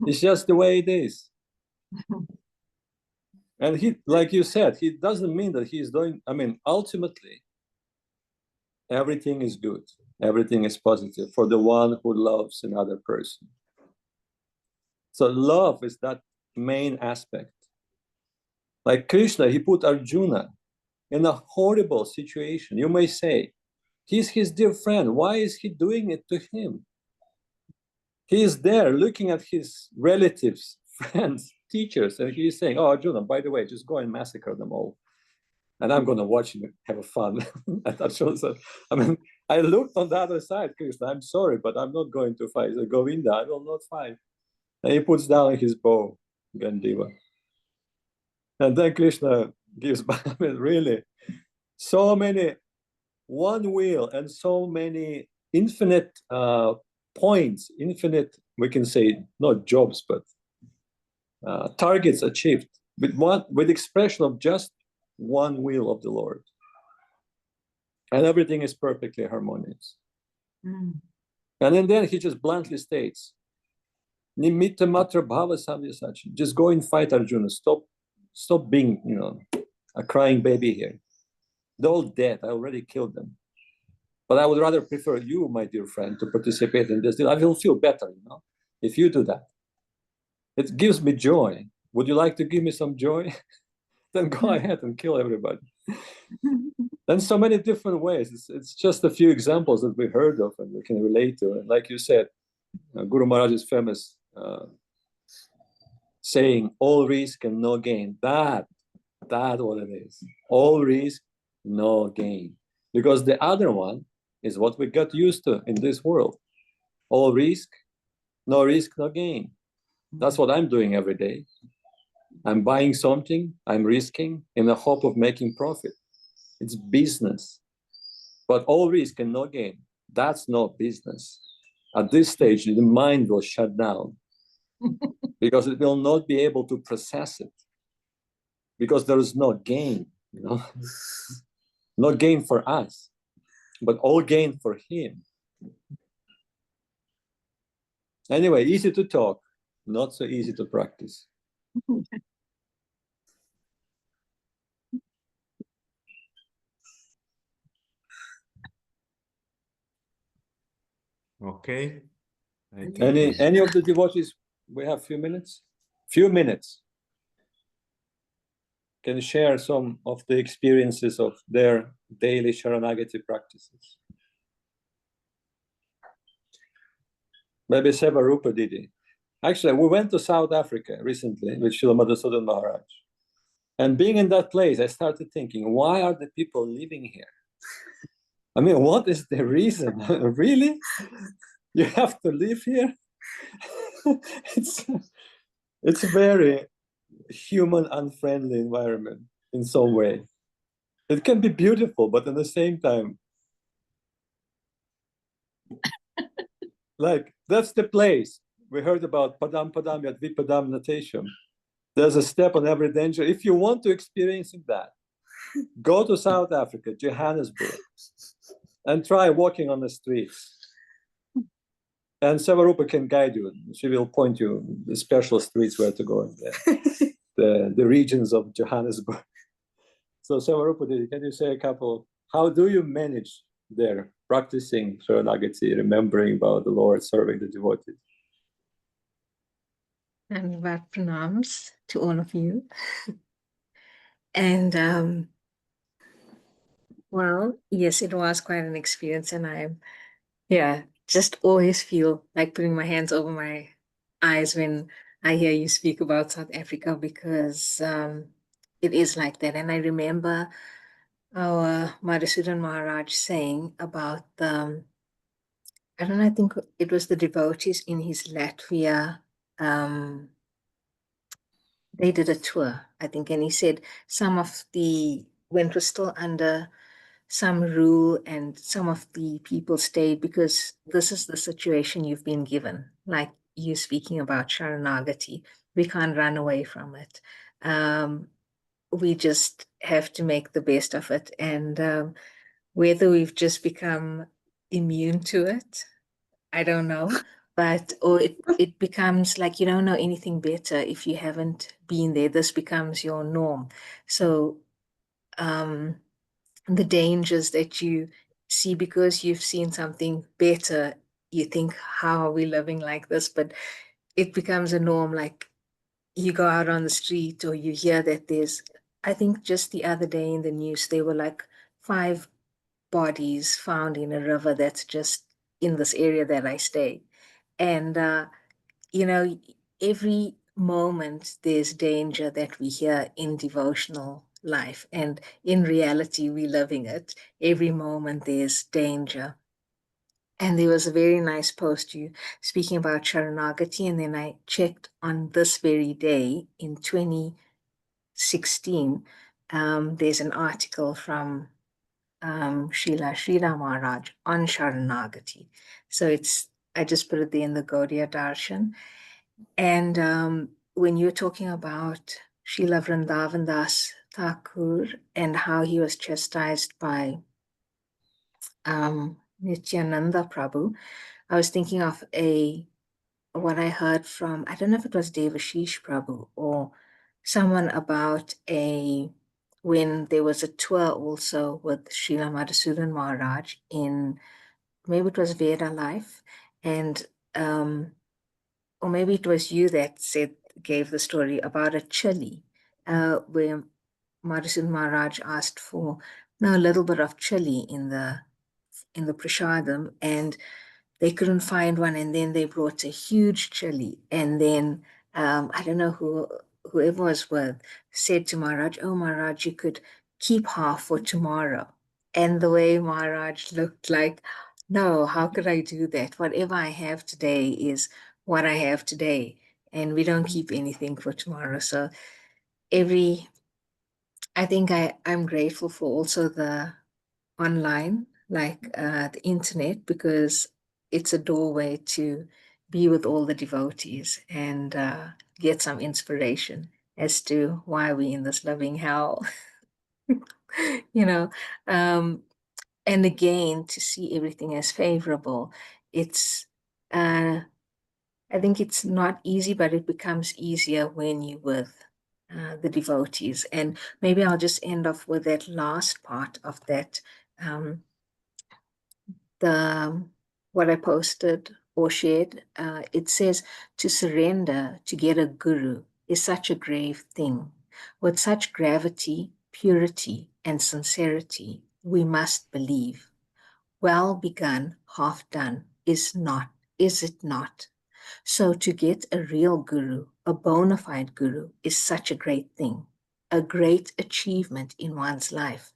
It's just the way it is. And he, like you said, he doesn't mean that he's doing, ultimately, everything is good. Everything is positive for the one who loves another person. So love is that main aspect. Like Krishna, he put Arjuna in a horrible situation. You may say, he's his dear friend. Why is he doing it to him? He is there looking at his relatives, friends, teachers, and he's saying, oh, Arjuna, by the way, just go and massacre them all. And I'm going to watch him have fun. And Arjuna said, I looked on the other side, Krishna, I'm sorry, but I'm not going to fight. So Govinda, I will not fight. And he puts down his bow, Gandiva. And then Krishna gives back, really, so many, one will and so many infinite points, infinite, we can say, not jobs, but targets achieved with expression of just one will of the Lord. And everything is perfectly harmonious. And then he just bluntly states, Nimitta matra bhava samyasachi. Just go and fight, Arjuna. Stop being, a crying baby here. They're all dead. I already killed them. But I would rather prefer you, my dear friend, to participate in this. I will feel better, if you do that. It gives me joy. Would you like to give me some joy? Then go ahead and kill everybody. And so many different ways. It's just a few examples that we heard of and we can relate to. And like you said, Guru Maharaj is famous saying, all risk and no gain. That's what it is. All risk, no gain. Because the other one is what we got used to in this world. All risk, no gain. That's what I'm doing every day. I'm buying something, I'm risking in the hope of making profit. It's business. But all risk and no gain, that's not business. At this stage, the mind will shut down because it will not be able to process it. because there is no gain, no gain for us, but all gain for him. Anyway, easy to talk, not so easy to practice. Okay. I think Any of the devotees? We have few minutes. Can share some of the experiences of their daily Sharanagati practices. Maybe Sevarupa Didi. Actually, we went to South Africa recently with Srila Madhusudan Maharaj. And being in that place, I started thinking, why are the people living here? I mean, what is the reason? Really? You have to live here? It's a very human, unfriendly environment in some way. It can be beautiful, but at the same time, like, that's the place. We heard about Padam Padam Yad Vipadam Natesham. There's a step on every danger. If you want to experience that, go to South Africa, Johannesburg, and try walking on the streets. And Sevarupa can guide you. She will point you the special streets where to go in the regions of Johannesburg. So Sevarupa, can you say a couple, how do you manage there, practicing Sharanagati, remembering about the Lord, serving the devotees? And about pranams to all of you. And well, yes, it was quite an experience, and just always feel like putting my hands over my eyes when I hear you speak about South Africa, because it is like that. And I remember our Madhusudan Maharaj saying about I don't know, I think it was the devotees in his Latvia. They did a tour, I think, and he said some of when it was still under some rule, and some of the people stayed because this is the situation you've been given. Like you speaking about Sharanagati, we can't run away from it. We just have to make the best of it. And whether we've just become immune to it, I don't know. Or it becomes like you don't know anything better if you haven't been there. This becomes your norm. So the dangers that you see because you've seen something better, you think, how are we living like this? But it becomes a norm. Like you go out on the street or you hear that I think just the other day in the news, there were like 5 bodies found in a river that's just in this area that I stay. And, every moment there's danger that we hear in devotional life. And in reality, we're living it. Every moment there's danger. And there was a very nice post you speaking about Sharanagati. And then I checked on this very day in 2016. There's an article from Srila Maharaj on Sharanagati. So I just put it there in the Gaudiya Darshan. And when you're talking about Srila Vrindavan Das Thakur and how he was chastised by Nityananda Prabhu, I was thinking of what I heard from, I don't know if it was Devashish Prabhu or someone about when there was a tour also with Srila Madhusudan Maharaj in, maybe it was Veda Life, and or maybe it was you that gave the story about a chili, where Madhusudan Maharaj asked for a little bit of chili in the prasadam, and they couldn't find one, and then they brought a huge chili, and then I don't know whoever was with said to Maharaj, "Oh Maharaj, you could keep half for tomorrow." And the way Maharaj looked like, no, how could I do that? Whatever I have today is what I have today, and we don't keep anything for tomorrow. So I think I'm grateful for also the online, like the internet, because it's a doorway to be with all the devotees and get some inspiration. as to why we're in this loving hell. And again, to see everything as favorable, it's I think it's not easy, but it becomes easier when you're with the devotees. And maybe I'll just end off with that last part of that. What I posted or shared, it says to surrender to get a guru is such a grave thing. With such gravity, purity, and sincerity, we must believe. Well begun, half done, is it not? So to get a real guru, a bona fide guru, is such a great thing, a great achievement in one's life.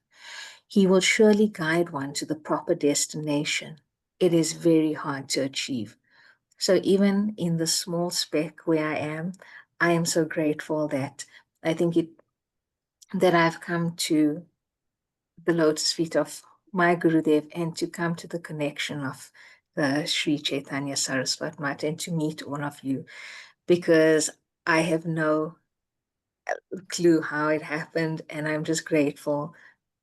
He will surely guide one to the proper destination. It is very hard to achieve. So even in the small speck where I am so grateful that I think that I've come to the lotus feet of my Gurudev and to come to the connection of the Sri Caitanya Saraswat Mata and to meet all of you, because I have no clue how it happened, and I'm just grateful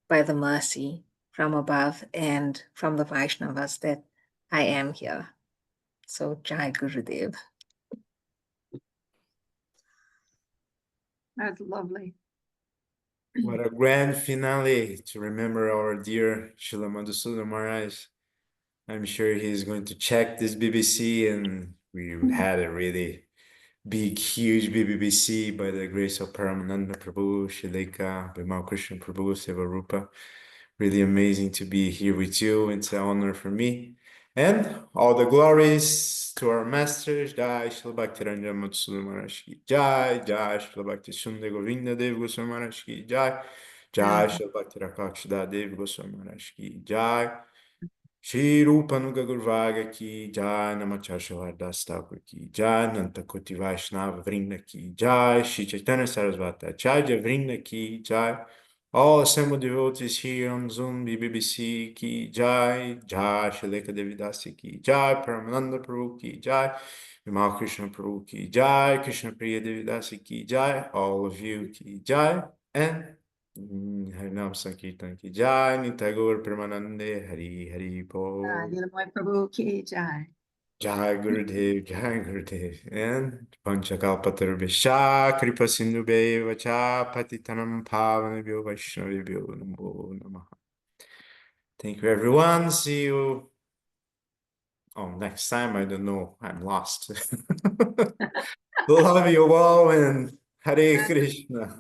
by the mercy from above and from the Vaishnavas that I am here. So Jai Gurudev. That's lovely. What a grand finale to remember our dear Srila Madhusudan Maharaj. I'm sure he's going to check this BBC, and we had a really big, huge BBBC by the grace of Paramananda Prabhu, Shalika, Bimal Krishna Prabhu, Sevarupa. Really amazing to be here with you. It's an honor for me. And all the glories to our masters. Jai Srila Bhakti Ranjan Madhusudan Maharaj ki Jai. Jai Srila Bhakti Sundar Govinda Dev Goswami Maharaj ki Jai. Jai Srila Bhakti Rakshada Dev Goswami Maharaj ki Jai. Shri Rupanuga Gurvaga ki Jai, Namachar Das Thakur ki Jai, Nantakoti Vaishnava Vrinda ki Jai, Shri Chaitanya Sarasvati Acharya Vrinda ki Jai. All assembled devotees here on Zoom, BBBC ki Jai, Jai Shaleka Devidasi ki Jai, Paramananda Prabhu ki Jai, Vimal Krishna Prabhu ki Jai, Krishna Priya Devidasi ki Jai, all of you ki Jai, and Harinam Sankirtan ki Jai, Nitai Gaur Paramanande, Hari Hari Po. Lilamoy Prabhu ki jai. Jai Gurudev, and Panchakalpatarubhesha, Kripa Sindhubheva cha, Patitanam Pavanabhyo Vaishnavibhyo Namo Namaha. Thank you, everyone. See you. Oh, next time, I don't know. I'm lost. Love you all, and Hare Krishna.